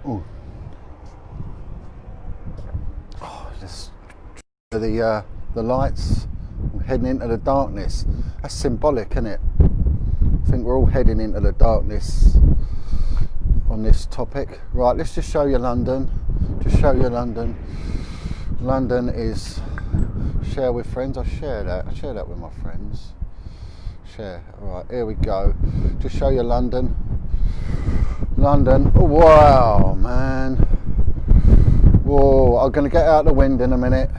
Ooh. Oh, just the lights, heading into the darkness. That's symbolic, isn't it? I think we're all heading into the darkness on this topic. Right, let's just show you London. Just show you London. London is share with friends. I share that with my friends. Share. All right, here we go. Just show you London. London. Oh, wow, man. Whoa, I'm going to get out the wind in a minute.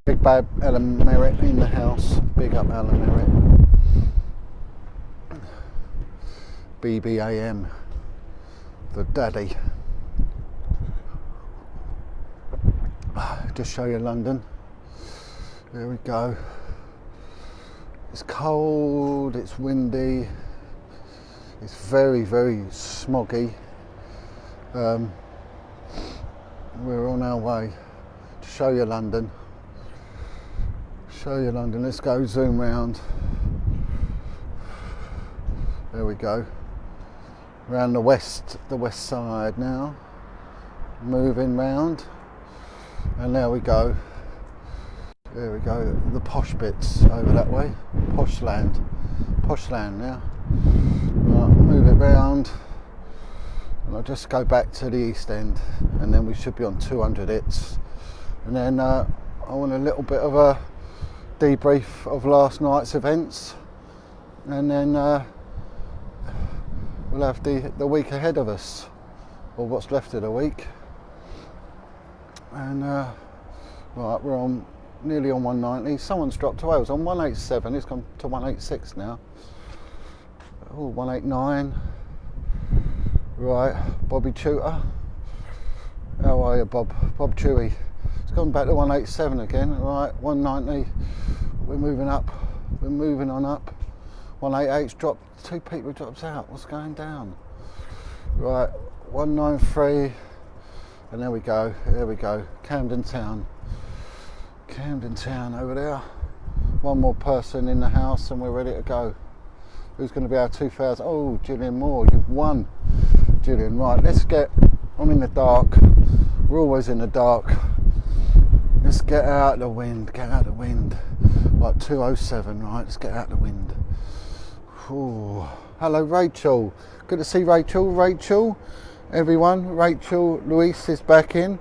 Big bad Alan Merritt in the house. Big up Alan Merritt. BBAM. The daddy. Just show you London. There we go. It's cold, it's windy, it's very, very smoggy. We're on our way to show you London. Show you London. Let's go zoom round. There we go. Around the west side now. Moving round. And there we go. There we go. The posh bits over that way. Posh land. Posh land now. Right, move it round. And I'll just go back to the East End. And then we should be on 200 hits. And then I want a little bit of a debrief of last night's events. And then we'll have the week ahead of us. Or what's left of the week. And right, we're on nearly on 190. Someone's dropped away. It was on 187. It's gone to 186 now. Oh, 189. Right, Bobby Tutor. How are you, Bob? Bob Chewy. It's gone back to 187 again. Right, 190. We're moving up. We're moving on up. 188's dropped. 2 people drops out. What's going down? Right, 193. And there we go, there we go, Camden Town over there. One more person in the house and we're ready to go. Who's going to be our 2000? Oh, Gillian Moore, you've won, Gillian. Right, let's get, I'm in the dark, we're always in the dark. Let's get out the wind, Right, 207, right, let's get out the wind. Ooh. Hello, Rachel, good to see Rachel. Everyone, Rachel Luis is back in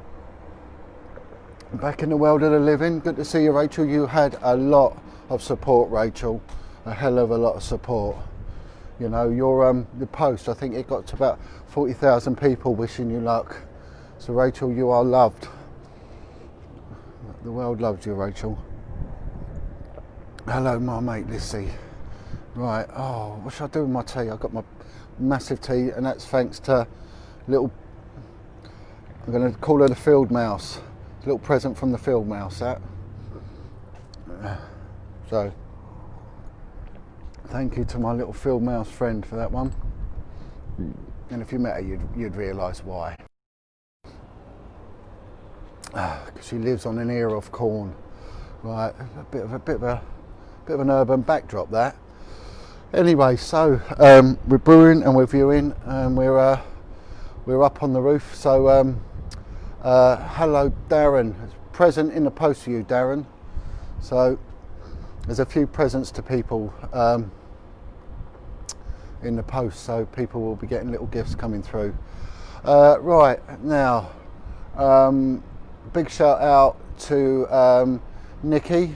the world of the living. Good to see you, Rachel. You had a lot of support, Rachel, a hell of a lot of support. You know, your post, I think it got to about 40,000 people wishing you luck. So Rachel, you are loved. The world loves you, Rachel. Hello, my mate Lissy. Right, oh, what should I do with my tea? I've got my massive tea, and that's thanks to little, I'm going to call her the field mouse. A little present from the field mouse, that. So, thank you to my little field mouse friend for that one. And if you met her, you'd realise why. Because she lives on an ear of corn. Right, a bit of an urban backdrop, that. Anyway, so we're brewing and we're viewing, and we're up on the roof. So hello, Darren. Present in the post for you, Darren. So there's a few presents to people in the post, so people will be getting little gifts coming through. Right now, big shout out to Nikki.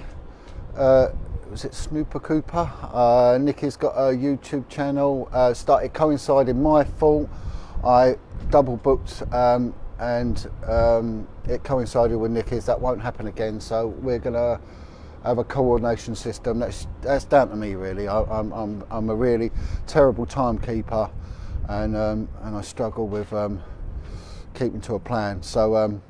Was it Snooper Cooper? Nikki's got a YouTube channel. Started coinciding my fault. I double booked and it coincided with Nikki's. That won't happen again. So we're gonna have a coordination system. That's down to me, really. I'm a really terrible timekeeper, and I struggle with keeping to a plan. So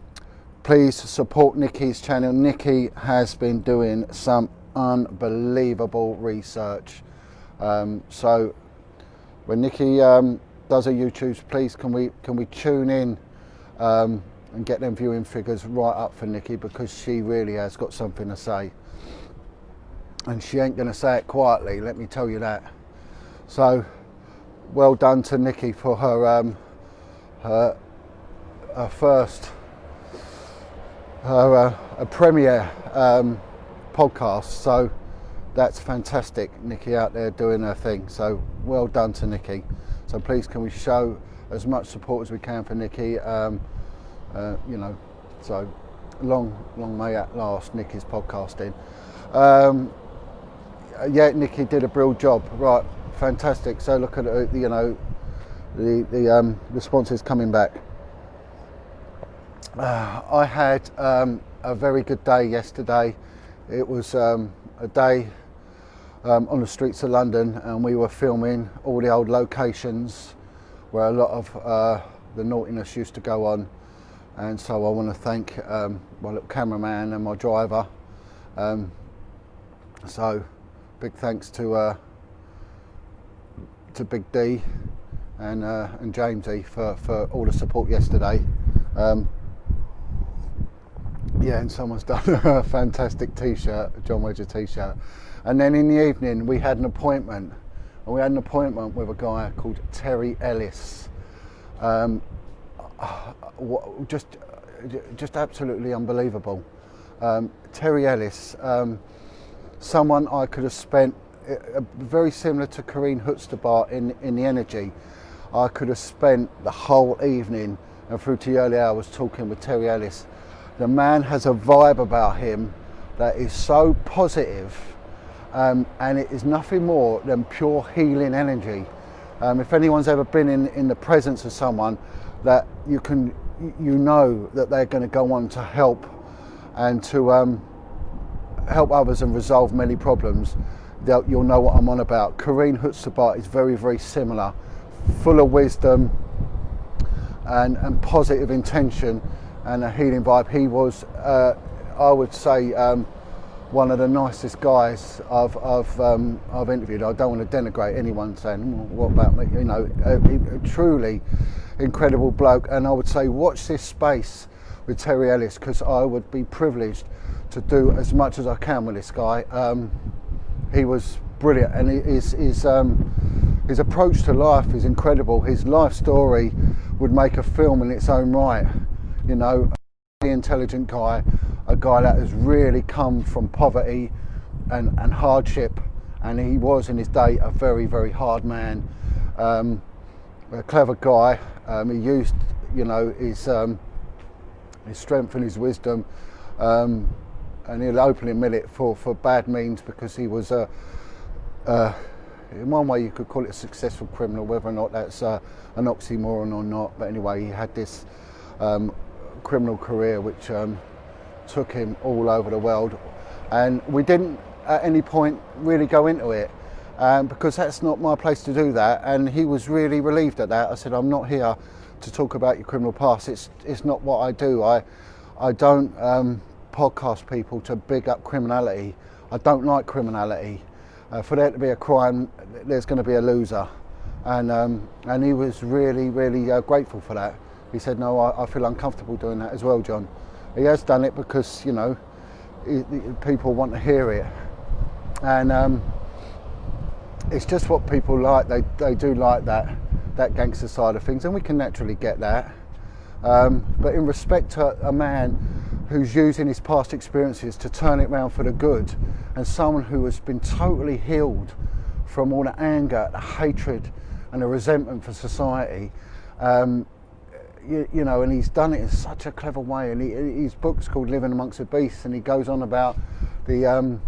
please support Nikki's channel. Nikki has been doing some unbelievable research. So when Nikki does her YouTubes, please can we tune in and get them viewing figures right up for Nikki, because she really has got something to say, and she ain't going to say it quietly, let me tell you that. So well done to Nikki for her her first, a premiere podcast. So that's fantastic. Nikki out there doing her thing. So well done to Nikki. So please, can we show as much support as we can for Nikki? You know, so long may at last Nikki's podcasting. Yeah, Nikki did a brilliant job. Right, fantastic. So look at it, you know, the responses coming back. I had a very good day yesterday. It was a day on the streets of London, and we were filming all the old locations where a lot of the naughtiness used to go on. And so I want to thank my little cameraman and my driver. So big thanks to Big D and Jamesy for all the support yesterday. Yeah, and someone's done a fantastic t-shirt, a John Wedger t-shirt. And then in the evening we had an appointment, and we had an appointment with a guy called Terry Ellis. Just absolutely unbelievable. Terry Ellis, someone I could have spent, very similar to Karine Hutzterbar in the Energy. I could have spent the whole evening and through to the early hours talking with Terry Ellis. The man has a vibe about him that is so positive, and it is nothing more than pure healing energy. If anyone's ever been in the presence of someone that you know that they're going to go on to help and to help others and resolve many problems, you'll know what I'm on about. Karine Hutzterbar is very, very similar, full of wisdom and positive intention and a healing vibe. He was, I would say, one of the nicest guys I've interviewed. I don't want to denigrate anyone saying, what about me? You know, a truly incredible bloke. And I would say watch this space with Terry Ellis, because I would be privileged to do as much as I can with this guy. He was brilliant, and his approach to life is incredible. His life story would make a film in its own right. You know, a really intelligent guy, a guy that has really come from poverty and hardship, and he was in his day a very, very hard man. A clever guy. He used, you know, his strength and his wisdom, and he'll openly admit it, for bad means, because he was in one way you could call it a successful criminal, whether or not that's an oxymoron or not. But anyway, he had this criminal career which took him all over the world, and we didn't at any point really go into it, because that's not my place to do that, and he was really relieved at that. I said, I'm not here to talk about your criminal past. It's not what I do. I don't podcast people to big up criminality. I don't like criminality. For there to be a crime, there's going to be a loser, and he was really, really grateful for that. He said, no, I feel uncomfortable doing that as well, John. He has done it because, you know, people want to hear it, and it's just what people like. They do like that gangster side of things, and we can naturally get that. But in respect to a man who's using his past experiences to turn it around for the good, and someone who has been totally healed from all the anger, the hatred and the resentment for society, you know, and he's done it in such a clever way. And his book's called Living Amongst the Beasts, and he goes on about the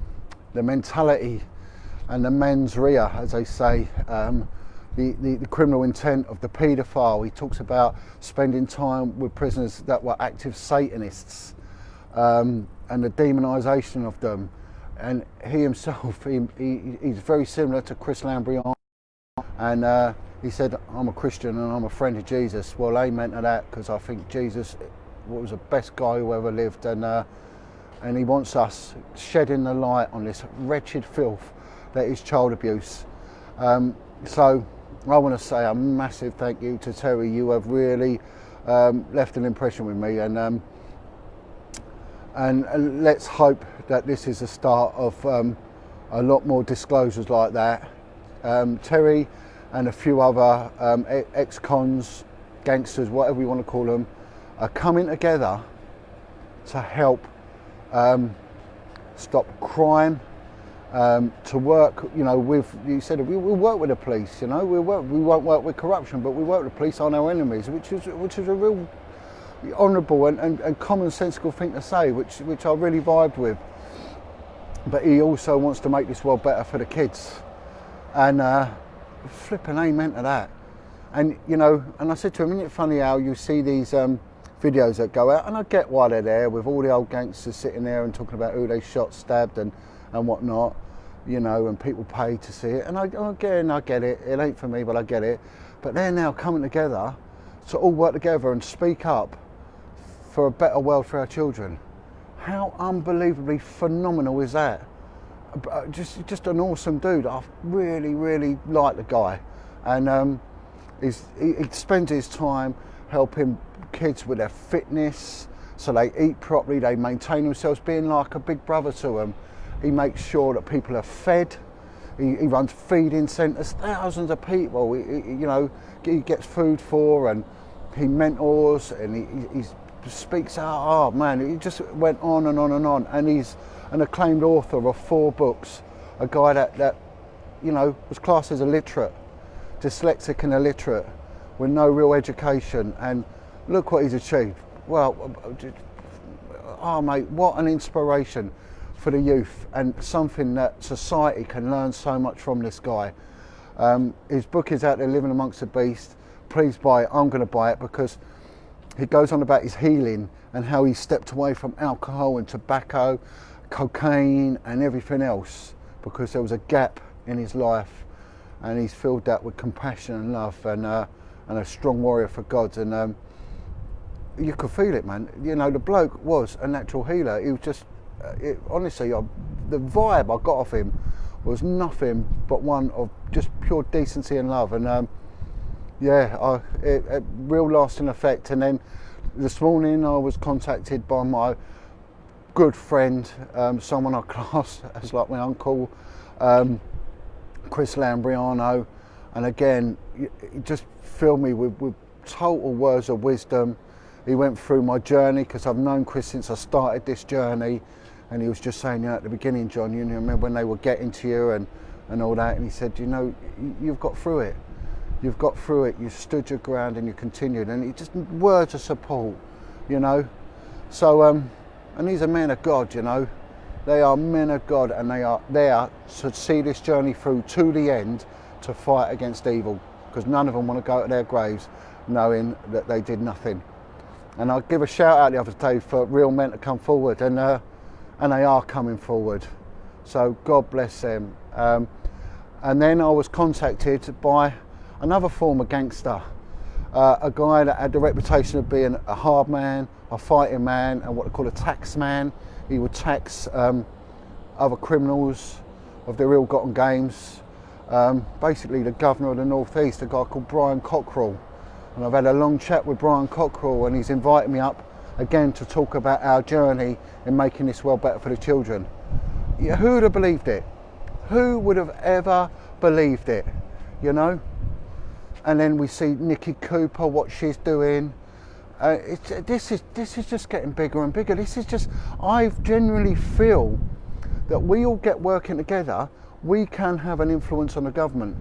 mentality and the mens rea, as they say, the criminal intent of the paedophile. He talks about spending time with prisoners that were active Satanists, and the demonisation of them. And he himself, he's very similar to Chris Lambrion, and he said, I'm a Christian and I'm a friend of Jesus. Well, amen to that, because I think Jesus was the best guy who ever lived, and he wants us shedding the light on this wretched filth that is child abuse. So I want to say a massive thank you to Terry. You have really left an impression with me, and let's hope that this is the start of a lot more disclosures like that. Terry and a few other ex-cons, gangsters, whatever you want to call them, are coming together to help stop crime, to work, you know, with, you said we work with the police, you know, we won't work with corruption, but we work with the police on our enemies, which is a real honourable and commonsensical thing to say, which I really vibed with. But he also wants to make this world better for the kids, and flipping amen to that. And you know, and I said to him, isn't it funny how you see these videos that go out, and I get why they're there, with all the old gangsters sitting there and talking about who they shot, stabbed and whatnot, you know, and people pay to see it. And I get it, it ain't for me, but I get it. But they're now coming together to all work together and speak up for a better world for our children. How unbelievably phenomenal is that? Just an awesome dude. I really like the guy, and he spends his time helping kids with their fitness, so they eat properly, they maintain themselves, being like a big brother to them. He makes sure that people are fed. He runs feeding centres, thousands of people. You know, he gets food for, and he mentors, and he speaks out. Oh man, he just went on and on and on. And he's an acclaimed author of 4 books. A guy that you know was classed as illiterate, dyslexic and illiterate, with no real education, and look what he's achieved. Well, oh mate, what an inspiration for the youth, and something that society can learn so much from this guy. His book is out there, Living Amongst the Beast. Please buy it. I'm going to buy it, because he goes on about his healing and how he stepped away from alcohol and tobacco, cocaine and everything else, because there was a gap in his life, and he's filled that with compassion and love, and a strong warrior for God. And you could feel it, man. You know, the bloke was a natural healer. He was just, honestly, the vibe I got off him was nothing but one of just pure decency and love. And yeah, it real lasting effect. And then this morning I was contacted by my good friend, someone I class as like my uncle, Chris Lambriano, and again, he just filled me with total words of wisdom. He went through my journey, because I've known Chris since I started this journey, and he was just saying, you know, at the beginning, John, you remember when they were getting to you and all that, and he said, you know, you've got through it. You've got through it, you stood your ground and you continued, and it just words of support, you know. So, and these are men of God, you know. They are men of God, and they are there to see this journey through to the end, to fight against evil, because none of them want to go to their graves knowing that they did nothing. And I'll give a shout out the other day for real men to come forward, and they are coming forward. So God bless them. And then I was contacted by another former gangster, a guy that had the reputation of being a hard man, a fighting man, and what they call a tax man. He would tax other criminals of their ill-gotten gains. Basically the governor of the North East, a guy called Brian Cockrell. And I've had a long chat with Brian Cockrell, and he's invited me up again to talk about our journey in making this world better for the children. Yeah, who would have believed it? Who would have ever believed it, you know? And then we see Nikki Cooper, what she's doing. This is just getting bigger and bigger. This is just, I genuinely feel that we all get working together, we can have an influence on the government.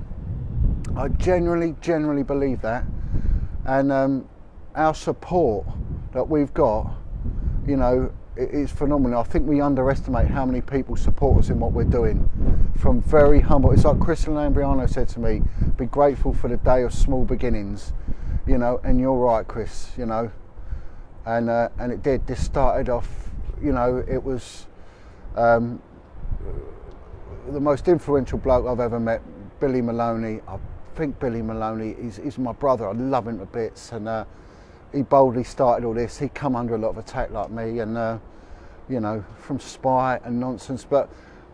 I genuinely believe that. And our support that we've got, you know, is phenomenal. I think we underestimate how many people support us in what we're doing. From very humble, it's like Chris Lambriano said to me, be grateful for the day of small beginnings, you know, and you're right, Chris, you know, and it did. This started off, you know, it was the most influential bloke I've ever met, Billy Maloney. I think Billy Maloney is my brother. I love him to bits, and he boldly started all this. He come under a lot of attack like me, and you know, from spite and nonsense, but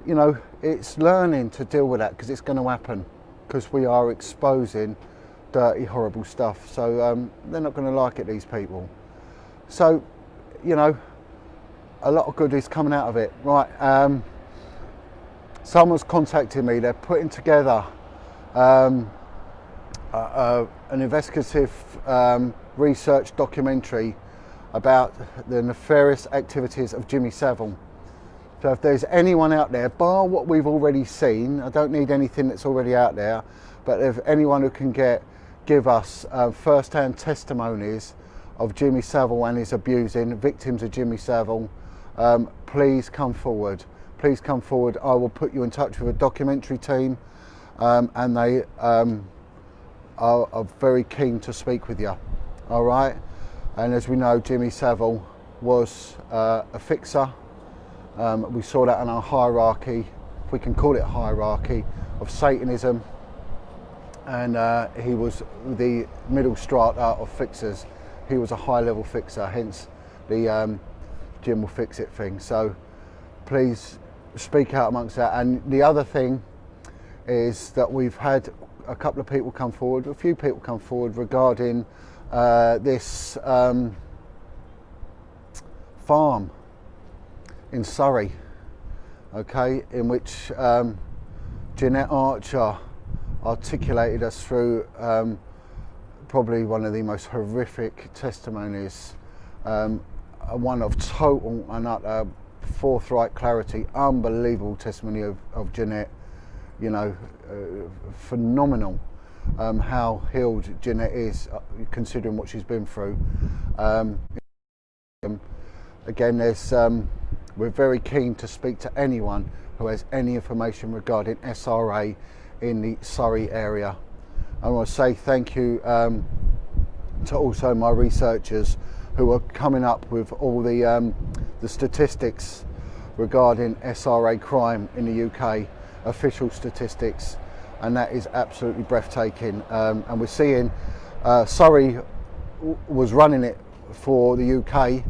you know, it's learning to deal with that, because it's going to happen, because we are exposing dirty, horrible stuff. So they're not going to like it, these people. So, you know, a lot of good is coming out of it. Right, someone's contacted me. They're putting together an investigative research documentary about the nefarious activities of Jimmy Savile. So if there's anyone out there, bar what we've already seen, I don't need anything that's already out there, but if anyone who can give us first-hand testimonies of Jimmy Savile and his abusing, victims of Jimmy Savile, please come forward. Please come forward. I will put you in touch with a documentary team, and they are very keen to speak with you. All right? And as we know, Jimmy Savile was a fixer. We saw that in our hierarchy, if we can call it a hierarchy, of Satanism. And he was the middle strata of fixers. He was a high-level fixer, hence the Jim will fix it thing. So please speak out amongst that. And the other thing is that we've had a couple of people come forward, a few people come forward regarding this farm in Surrey, okay, in which Jeanette Archer articulated us through probably one of the most horrific testimonies, one of total and utter forthright clarity, unbelievable testimony of Jeanette, you know, phenomenal how healed Jeanette is, considering what she's been through. Again, there's we're very keen to speak to anyone who has any information regarding SRA in the Surrey area. I want to say thank you to also my researchers who are coming up with all the statistics regarding SRA crime in the UK, official statistics, and that is absolutely breathtaking. And we're seeing Surrey was running it for the UK,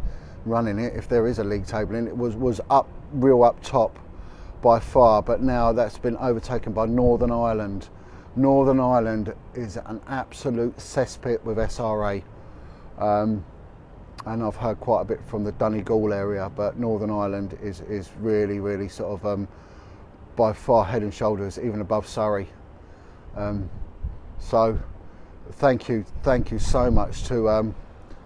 running it, if there is a league table in it, was real up top by far, but now that's been overtaken by Northern Ireland. Northern Ireland is an absolute cesspit with SRA, and I've heard quite a bit from the Donegal area, but Northern Ireland is really sort of by far head and shoulders even above Surrey. So thank you so much to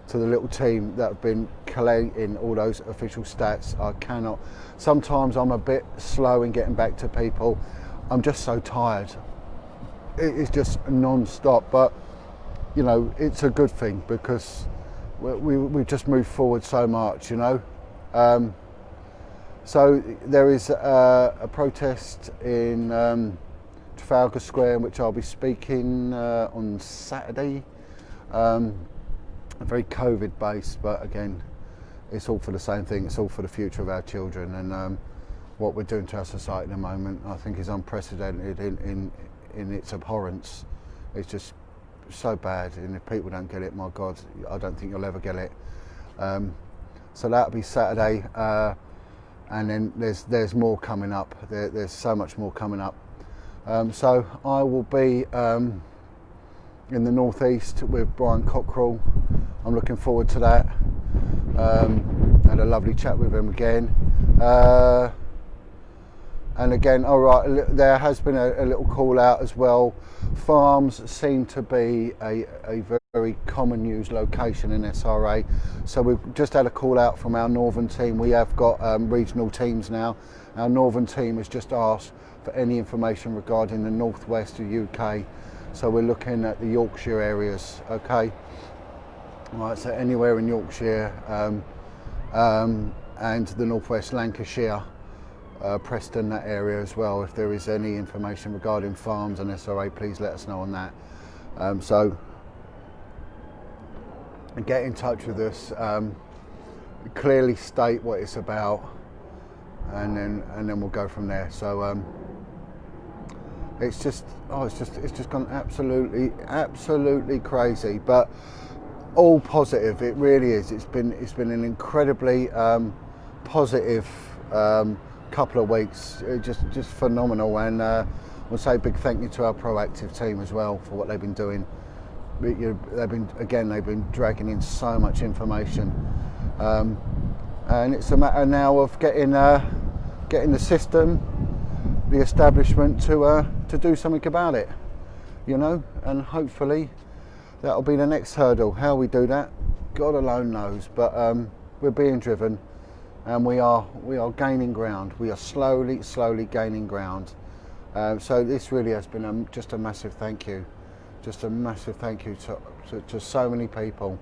the little team that have been collating all those official stats. I cannot, sometimes I'm a bit slow in getting back to people. I'm just so tired. It is just non-stop, but you know, it's a good thing because we've just moved forward so much, you know. So there is a protest in Trafalgar Square in which I'll be speaking on Saturday. Very COVID based, but again, it's all for the same thing. It's all for the future of our children, and what we're doing to our society at the moment, I think, is unprecedented in its abhorrence. It's just so bad, and if people don't get it, my God, I don't think you'll ever get it. So that'll be Saturday, and then there's more coming up. There's so much more coming up. So I will be in the northeast with Brian Cockrell. I'm looking forward to that. Had a lovely chat with him again. And again, all right, there has been a little call out as well. Farms seem to be a very common used location in SRA. So we've just had a call out from our northern team. We have got regional teams now. Our northern team has just asked for any information regarding the northwest of UK. So we're looking at the Yorkshire areas, okay? Right, so anywhere in Yorkshire and the northwest Lancashire, Preston, that area as well. If there is any information regarding farms and SRA, please let us know on that. So get in touch with us, clearly state what it's about, and then we'll go from there. So it's just gone absolutely crazy, but all positive. It really is. It's been an incredibly positive couple of weeks. Just phenomenal, and we'll say a big thank you to our proactive team as well for what they've been doing. They've been dragging in so much information, and it's a matter now of getting the system, the establishment to do something about it, you know, and hopefully that'll be the next hurdle. How we do that, God alone knows, but we're being driven, and we are gaining ground. We are slowly gaining ground. So this really has been just a massive thank you, just a massive thank you to so many people.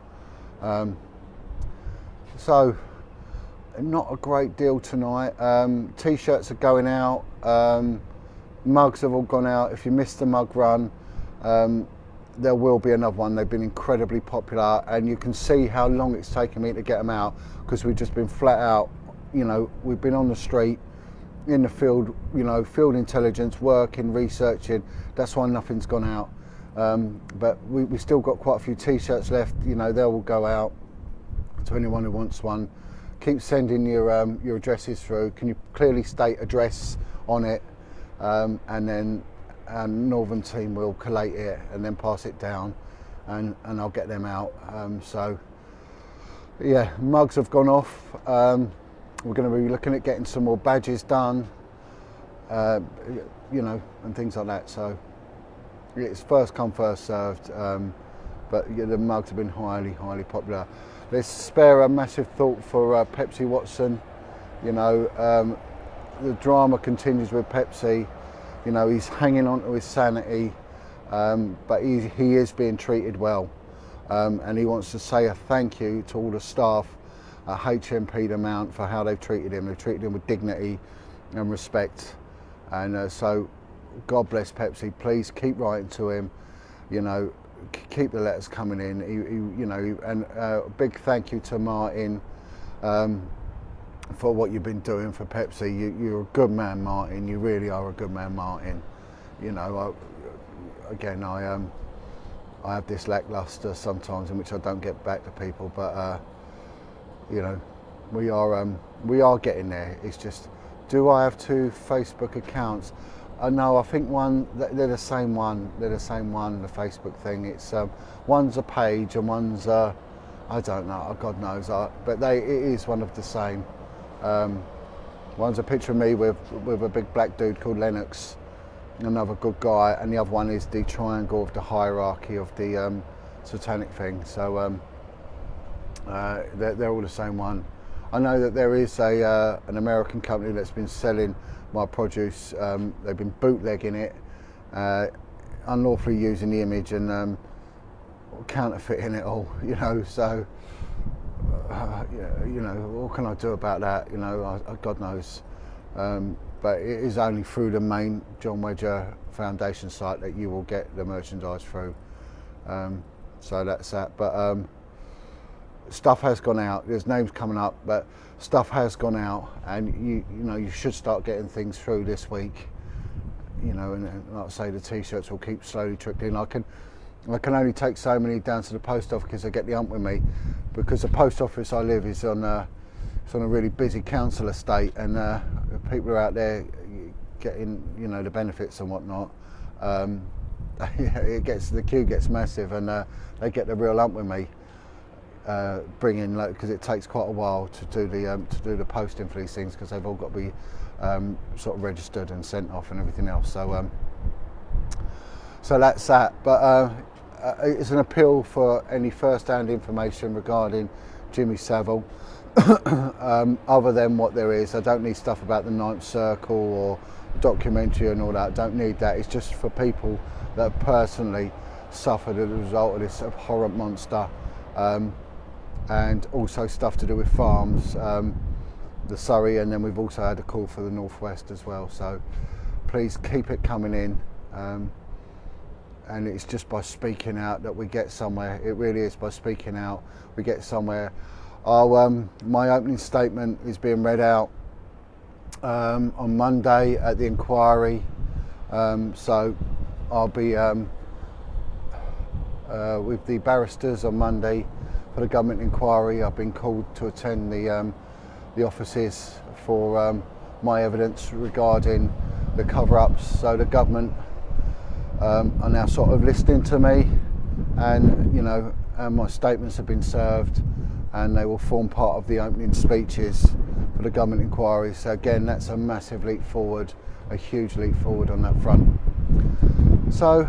So not a great deal tonight. T-shirts are going out, mugs have all gone out. If you missed the mug run, there will be another one. They've been incredibly popular, and you can see how long it's taken me to get them out, because we've just been flat out, you know, we've been on the street, in the field, you know, field intelligence, working, researching. That's why nothing's gone out. But we still got quite a few T-shirts left. You know, they will go out to anyone who wants one. Keep sending your addresses through. Can you clearly state address on it, and then our northern team will collate it and then pass it down, and I'll get them out. So yeah, mugs have gone off. We're going to be looking at getting some more badges done, you know, and things like that. So it's first come, first served. But yeah, the mugs have been highly popular. Let's spare a massive thought for Pepsi Watson. You know, the drama continues with Pepsi. You know, he's hanging on to his sanity, but he is being treated well, and he wants to say a thank you to all the staff at HMP the Mount for how they've treated him. They've treated him with dignity and respect, and so God bless Pepsi. Please keep writing to him. You know, keep the letters coming in. You know, and big thank you to Martin for what you've been doing for Pepsi. You're a good man, Martin. You really are a good man, Martin. You know, I have this lackluster sometimes in which I don't get back to people, but you know, we are getting there. It's just, do I have two Facebook accounts? No, I think they're the same one. They're the same one. The Facebook thing. It's one's a page and one's I don't know. God knows. But it is one of the same. One's a picture of me with a big black dude called Lennox, another good guy, and the other one is the triangle of the hierarchy of the satanic thing. So they're all the same one. I know that there is an American company that's been selling my produce. They've been bootlegging it, unlawfully using the image and counterfeiting it all. You know, so you know, what can I do about that? You know, God knows. But it is only through the main John Wedger Foundation site that you will get the merchandise through. So that's that. But stuff has gone out. There's names coming up, but stuff has gone out, and you know, you should start getting things through this week. You know, and like I say, the T-shirts will keep slowly trickling. I can only take so many down to the post office because they get the hump with me, because the post office I live is on a really busy council estate, and people are out there getting, you know, the benefits and whatnot. The queue gets massive, and they get the real hump with me. Bringing, because it takes quite a while to do the posting for these things, because they've all got to be sort of registered and sent off and everything else. So so that's that. But it's an appeal for any first-hand information regarding Jimmy Savile, other than what there is. I don't need stuff about the Ninth Circle or documentary and all that. I don't need that. It's just for people that personally suffered as a result of this abhorrent monster. And also stuff to do with farms, the Surrey, and then we've also had a call for the Northwest as well. So please keep it coming in, and it's just by speaking out that we get somewhere. It really is by speaking out we get somewhere. My opening statement is being read out on Monday at the inquiry, so I'll be with the barristers on Monday for the government inquiry. I've been called to attend the offices for my evidence regarding the cover-ups. So the government are now sort of listening to me, and you know, my statements have been served, and they will form part of the opening speeches for the government inquiry. So again, that's a massive leap forward, a huge leap forward on that front. So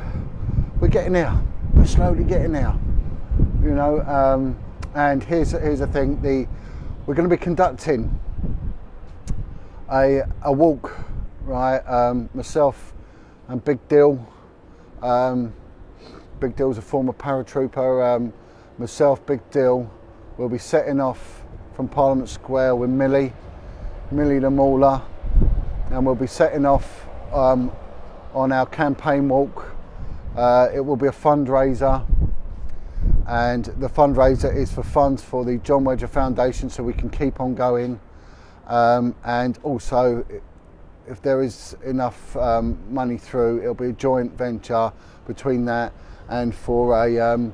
we're getting there. We're slowly getting there. You know, And here's the thing: we're going to be conducting a walk, right? Myself and Big Dill. Big Dill's a former paratrooper. Myself, Big Dill, will be setting off from Parliament Square with Millie the Mauler, and we'll be setting off on our campaign walk. It will be a fundraiser, and the fundraiser is for funds for the John Wedger Foundation, so we can keep on going, and also if there is enough money through, it'll be a joint venture between that and for a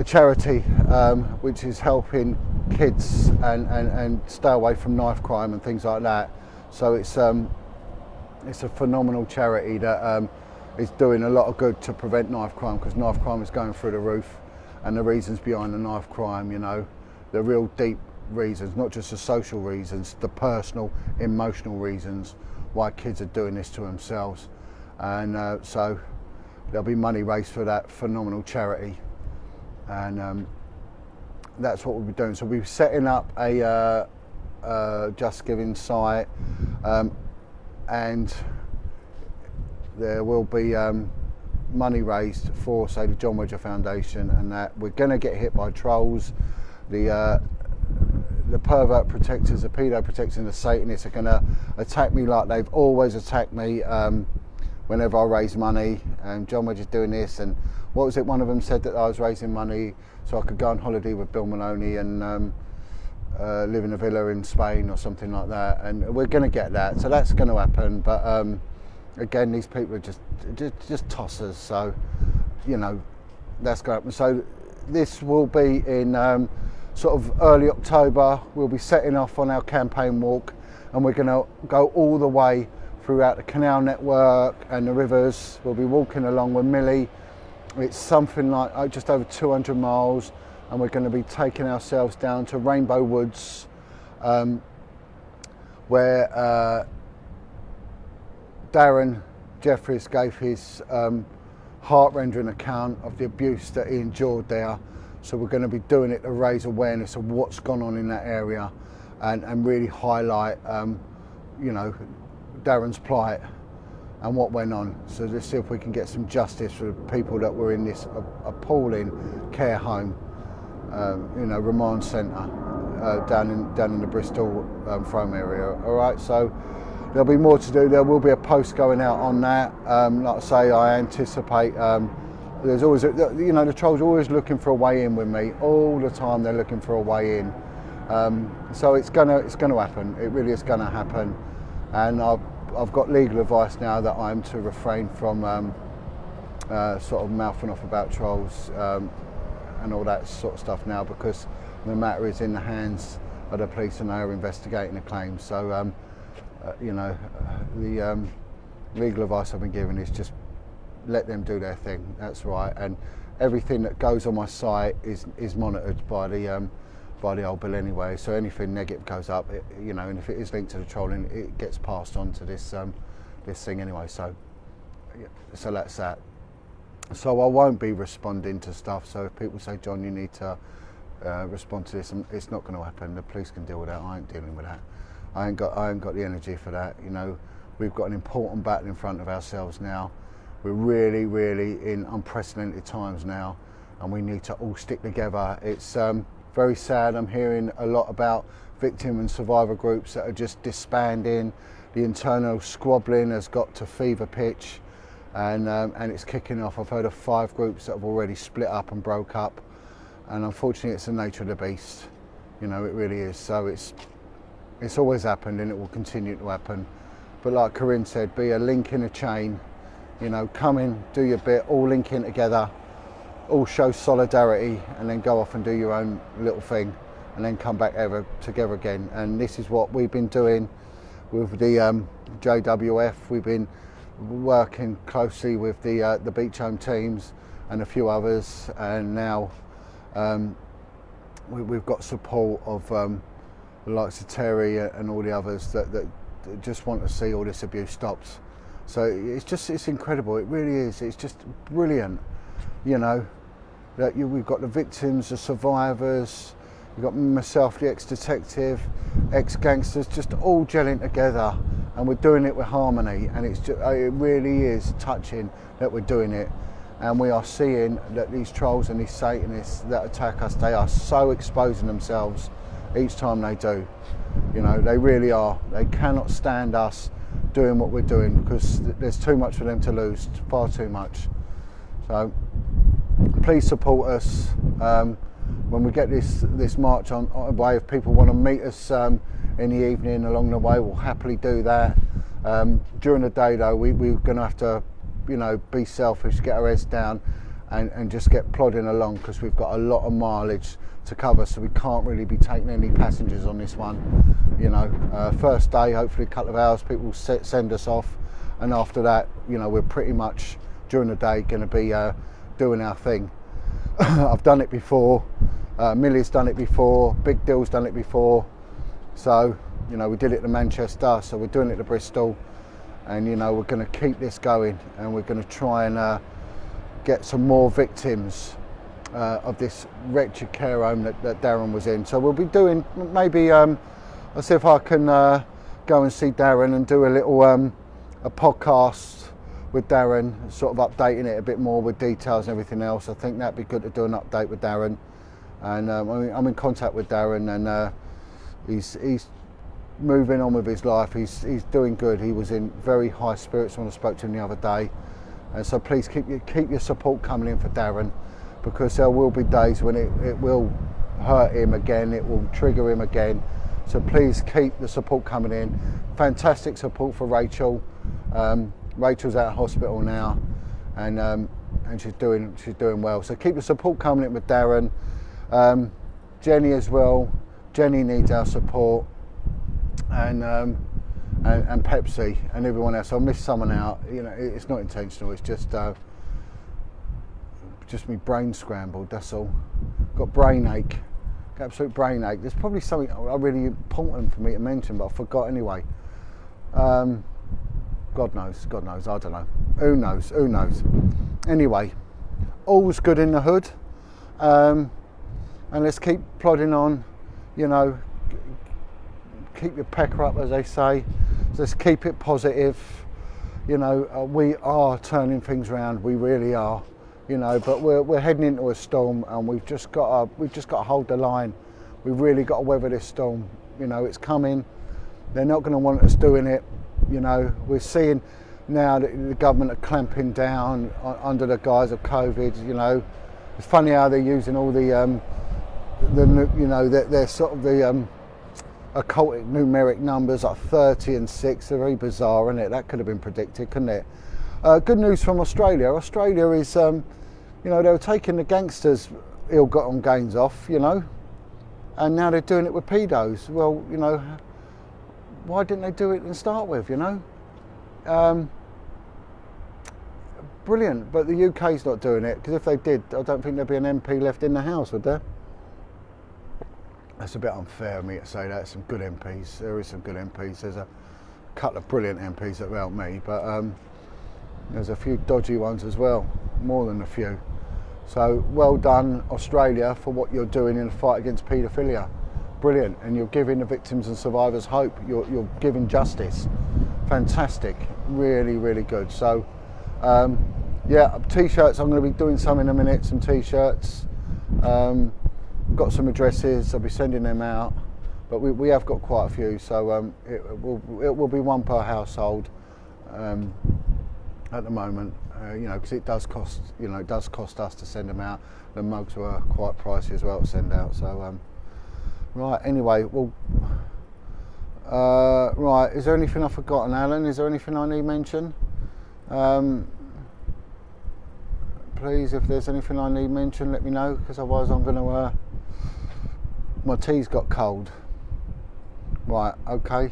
charity which is helping kids and stay away from knife crime and things like that. So it's a phenomenal charity that is doing a lot of good to prevent knife crime, because knife crime is going through the roof, and the reasons behind the knife crime, you know, the real deep reasons, not just the social reasons, the personal, emotional reasons why kids are doing this to themselves. And so there'll be money raised for that phenomenal charity, and that's what we'll be doing. So we're setting up a Just Giving site, and there will be money raised for, say, the John Wedger Foundation, and that we're going to get hit by trolls. The pervert protectors, the pedo protectors, and the Satanists are going to attack me like they've always attacked me whenever I raise money. John Wedger's doing this, and what was it? One of them said that I was raising money so I could go on holiday with Bill Maloney and live in a villa in Spain or something like that. And we're going to get that, so that's going to happen. But again, these people are just tossers. So, you know, that's going to happen. So this will be in sort of early October. We'll be setting off on our campaign walk, and we're going to go all the way throughout the canal network and the rivers. We'll be walking along with Millie. It's something like just over 200 miles, and we're going to be taking ourselves down to Rainbow Woods, where Darren Jeffries gave his heart-rending account of the abuse that he endured there. So we're going to be doing it to raise awareness of what's gone on in that area, and really highlight, you know, Darren's plight and what went on. So let's see if we can get some justice for the people that were in this appalling care home, you know, remand centre down in the Bristol Frome area. All right, so there'll be more to do. There will be a post going out on that. Like I say, I anticipate. There's always, you know, the trolls are always looking for a way in with me. All the time they're looking for a way in. So it's gonna happen. It really is gonna happen. And I've got legal advice now that I'm to refrain from sort of mouthing off about trolls and all that sort of stuff now, because the matter is in the hands of the police and they are investigating the claims. So you know, the legal advice I've been given is just let them do their thing. That's right. And everything that goes on my site is monitored by the old bill anyway. So anything negative goes up, you know, and if it is linked to the trolling, it gets passed on to this thing anyway. So that's that. So I won't be responding to stuff. So if people say, John, you need to respond to this, it's not going to happen. The police can deal with that. I ain't dealing with that. I ain't got the energy for that. You know, we've got an important battle in front of ourselves now. We're really, really in unprecedented times now, and we need to all stick together. It's very sad. I'm hearing a lot about victim and survivor groups that are just disbanding. The internal squabbling has got to fever pitch, and it's kicking off. I've heard of 5 groups that have already split up and broke up, and unfortunately it's the nature of the beast. You know, it really is. So it's always happened, and it will continue to happen. But like Corinne said, be a link in a chain. You know, come in, do your bit, all link in together, all show solidarity, and then go off and do your own little thing, and then come back together again. And this is what we've been doing with the JWF. We've been working closely with the beach home teams and a few others, and now we've got support of the likes of Terry and all the others that just want to see all this abuse stopped. So it's incredible. It really is. It's just brilliant, you know. We've got the victims, the survivors, you've got myself, the ex-detective, ex-gangsters, just all gelling together, and we're doing it with harmony, and it really is touching that we're doing it. And we are seeing that these trolls and these Satanists that attack us, they are so exposing themselves each time they do. You know, they really are. They cannot stand us doing what we're doing, because there's too much for them to lose, far too much. So please support us. When we get this march on the way, if people want to meet us in the evening along the way, we'll happily do that. During the day though, we're going to have to, you know, be selfish, get our heads down and just get plodding along, because we've got a lot of mileage to cover, so we can't really be taking any passengers on this one. You know, first day, hopefully a couple of hours, people will send us off, and after that, you know, we're pretty much during the day going to be doing our thing. I've done it before, Millie's done it before, Big Dill's done it before, so you know, we did it to Manchester, so we're doing it to Bristol, and you know, we're going to keep this going, and we're going to try and get some more victims of this wretched care home that Darren was in. So we'll be doing, maybe I'll see if I can go and see Darren and do a little a podcast with Darren, sort of updating it a bit more with details and everything else. I think that'd be good to do an update with Darren, and I'm in contact with Darren, and he's moving on with his life. He's doing good. He was in very high spirits when I spoke to him the other day, and so please keep your support coming in for Darren, because there will be days when it will hurt him again, it will trigger him again. So please keep the support coming in. Fantastic support for Rachel. Rachel's out of hospital now, and she's doing well. So keep the support coming in with Darren. Jenny as well. Jenny needs our support, and Pepsi and everyone else. I'll miss someone out. You know, it's not intentional. It's just me brain scrambled. That's all. Got brain ache. Got absolute brain ache. There's probably something really important for me to mention, but I forgot anyway. God knows, I don't know. Who knows? Anyway, all's good in the hood, and let's keep plodding on, you know, keep your pecker up, as they say. Let's keep it positive, you know. We are turning things around, we really are, you know, but we're heading into a storm, and we've just got to hold the line. We've really got to weather this storm, you know. It's coming. They're not going to want us doing it. You know, we're seeing now that the government are clamping down under the guise of COVID. You know, it's funny how they're using all the you know, they're sort of the occultic numeric numbers like 30 and 6. They're very bizarre, isn't it? That could have been predicted, couldn't it? Good news from Australia. Australia is, you know, they were taking the gangsters' ill-gotten gains off, you know, and now they're doing it with pedos. Well, you know, why didn't they do it to start with, you know? Brilliant, but the UK's not doing it, because if they did, I don't think there'd be an MP left in the House, would there? That's a bit unfair of me to say that. Some good MPs, there is some good MPs. There's a couple of brilliant MPs that helped me, but there's a few dodgy ones as well, more than a few. So well done, Australia, for what you're doing in the fight against paedophilia. Brilliant, and you're giving the victims and survivors hope. You're giving justice. Fantastic, really, really good. So, yeah, t-shirts. I'm going to be doing some in a minute. Some t-shirts. Got some addresses. I'll be sending them out. But we have got quite a few. So it will be one per household at the moment. You know, because it does cost. You know, it does cost us to send them out. The mugs were quite pricey as well to send out. So. Right, anyway, well, right, is there anything I've forgotten, Alan? Is there anything I need to mention? Please, if there's anything I need to mention, let me know, because otherwise I'm going to, my tea's got cold. Right, okay.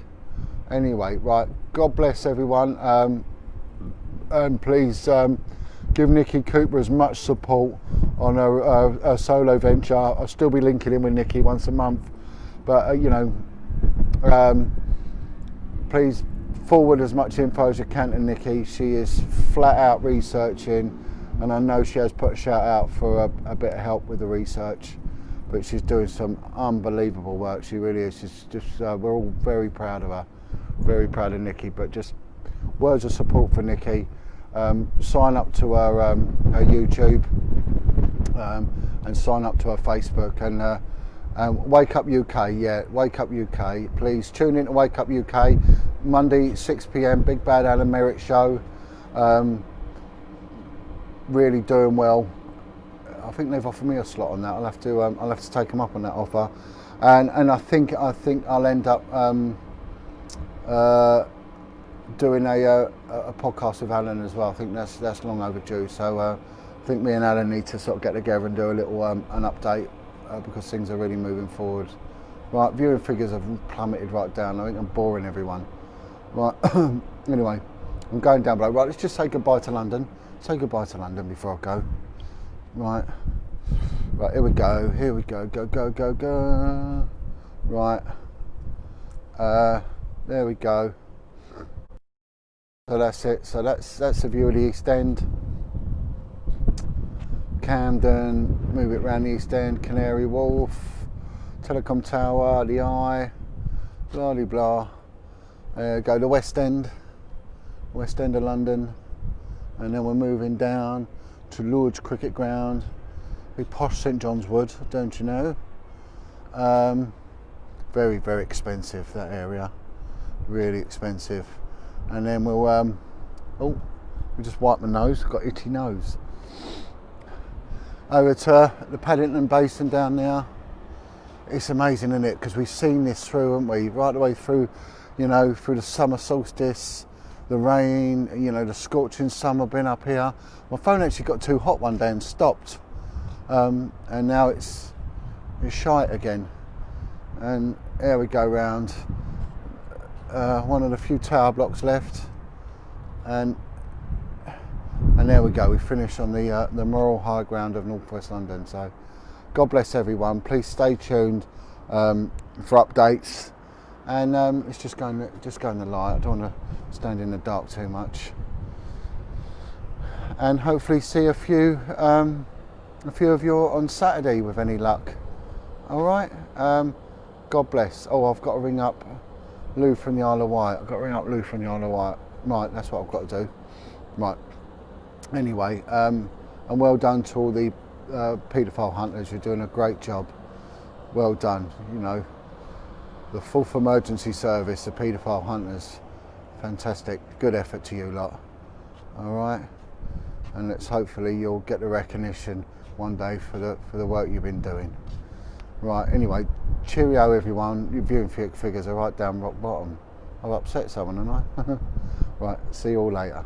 Anyway, right, God bless everyone, and please give Nikki Cooper as much support on her solo venture. I'll still be linking in with Nikki once a month, but you know, please forward as much info as you can to Nikki. She is flat out researching and I know she has put a shout out for a bit of help with the research, but she's doing some unbelievable work. She really is. She's just we're all very proud of her, very proud of Nikki. But just words of support for Nikki. Sign up to her YouTube and sign up to her Facebook and Wake Up UK. Yeah, Wake Up UK. Please tune in to Wake Up UK Monday 6 p.m. Big Bad Alan Merritt show. Really doing well. I think they've offered me a slot on that. I'll have to take them up on that offer, and I think I'll end up doing a podcast with Alan as well. I think that's long overdue. So I think me and Alan need to sort of get together and do a little an update because things are really moving forward. Right, viewing figures have plummeted right down. I think I'm boring everyone. Right, anyway, I'm going down below. Right, let's just say goodbye to London. Say goodbye to London before I go. Right, here we go. Go. Right, there we go. So that's it. So that's the view of the East End. Camden, move it around the East End, Canary Wharf, Telecom Tower, the Eye, blah blah blah. Go to West End of London, and then we're moving down to Lord's Cricket Ground, big posh St John's Wood, don't you know? Very, very expensive, that area, really expensive. And then we'll, we just wiped my nose, got itchy nose. Over to the Paddington Basin down there. It's amazing, isn't it? Because we've seen this through, haven't we? Right the way through, you know, through the summer solstice, the rain, you know, the scorching summer been up here. My phone actually got too hot one day and stopped. And now it's shite again. And there we go round. One of the few tower blocks left. And there we go, we finish on the moral high ground of northwest London. So God bless everyone. Please stay tuned for updates, and it's just going the light. I don't want to stand in the dark too much, and hopefully see a few of you on Saturday with any luck. All right. God bless. Oh, I've got to ring up Lou from the Isle of Wight. Right, that's what I've got to do. Right. Anyway, and well done to all the paedophile hunters. You're doing a great job. Well done. You know, the Fourth Emergency Service, the paedophile hunters. Fantastic. Good effort to you lot. All right. And hopefully you'll get the recognition one day for the work you've been doing. Right. Anyway, cheerio everyone. Your viewing figures are right down rock bottom. I've upset someone, haven't I? Right. See you all later.